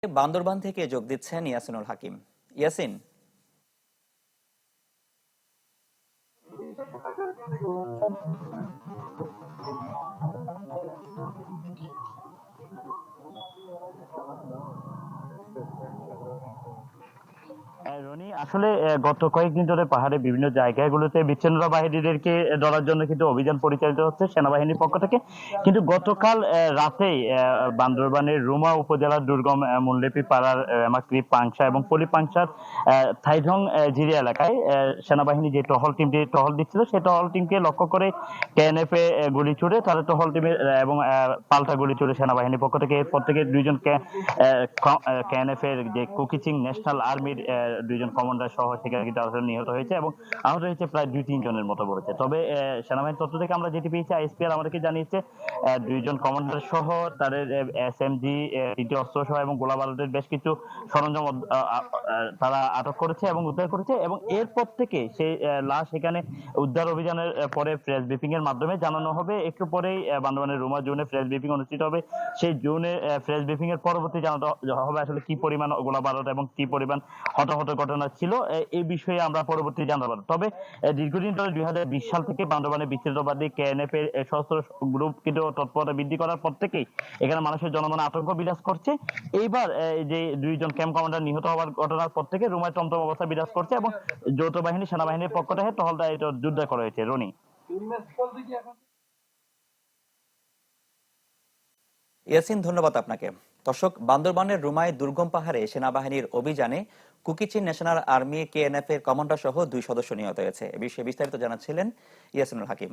বান্দরবান থেকে যোগ দিচ্ছেন ইয়াসিনুল হাকিম। ইয়াসিন, রনি আসলে গত কয়েকদিন ধরে পাহাড়ে বিভিন্ন জায়গাগুলোতে বিচ্ছিন্নতা বাহিনীদেরকে ধরার জন্য কিন্তু অভিযান পরিচালিত হচ্ছে সেনাবাহিনীর পক্ষ থেকে। কিন্তু গতকাল রাতেই বান্দরবানের রুমা উপজেলার দুর্গম মুন্ডেপি পাড়ার মাকড়ি পাংশা এবং পলি পাংশার থাইধং জিরি এলাকায় সেনাবাহিনী যে টহল টিমটি টহল দিচ্ছিল সেই টহল টিমকে লক্ষ্য করে কেএনএফ এ গুলি ছুড়ে তাদের টহল টিমের এবং পাল্টা গুলি ছুড়ে সেনাবাহিনীর পক্ষ থেকে। এরপর থেকে দুইজন কেএনএফ এর যে কুকিচিং ন্যাশনাল আর্মির দুইজন কমান্ডার সহ সেখানে কিন্তু নিহত হয়েছে এবং আহত হয়েছে প্রায় 2-3 জনের মতো বলেছে। তবে সেনাবাহিনীর তথ্য থেকে আমরা যেটি পেয়েছি, আইএসপিআর আমাদেরকে জানিয়েছে দুইজন কমান্ডার সহ তাদের এসএমজি, তিনটি অস্ত্র সহ এবং গোলা বারুদের বেশ কিছু সরঞ্জাম তারা আটক করেছে এবং উদ্ধার করেছে। এবং এরপর থেকে সেই লাশ এখানে উদ্ধার অভিযানের পরে প্রেস ব্রিফিং এর মাধ্যমে জানানো হবে। একটু পরেই বান্দরবানের রুমা জোনে প্রেস ব্রিফিং অনুষ্ঠিত হবে। সেই জোনে প্রেস ব্রিফিং এর পরবর্তী জানাতে হবে আসলে কি পরিমাণ গোলা বারুদ এবং কি পরিমাণ হতাহত ঘটনা ছিল এই বিষয়ে আমরা পরবর্তী জানতে পারবো। তবে দীর্ঘদিন ধরে 2020 সাল থেকে বান্দরবানে বিচ্ছিন্নতাবাদী কেএনএফ এর সশস্ত্র গ্রুপ কিন্তু তৎপরতা বৃদ্ধি করার পর থেকেই এখানে মানুষের জনমনে আতঙ্ক বিরাজ করছে। এইবার যে দুইজন ক্যাম্প কমান্ডার নিহত হওয়ার ঘটনার পর থেকে রুমায় টমটম অবস্থা বিরাজ করছে এবং যৌথ বাহিনী সেনাবাহিনীর পক্ষ থেকে টহল যুদ্ধ করা হয়েছে। রনি, ইয়াসিন, ধন্যবাদ আপনাকে। দর্শক, বান্দরবানের রুমায় দুর্গম পাহাড়ে সেনাবাহিনীর অভিযানে কুকিচিন ন্যাশনাল আর্মি কেএনএফ এর কমান্ডার সহ 2 সদস্য নিহত হয়েছে। এ বিষয়ে বিস্তারিত জানাচ্ছিলেন ইয়াসিনুল হাকিম।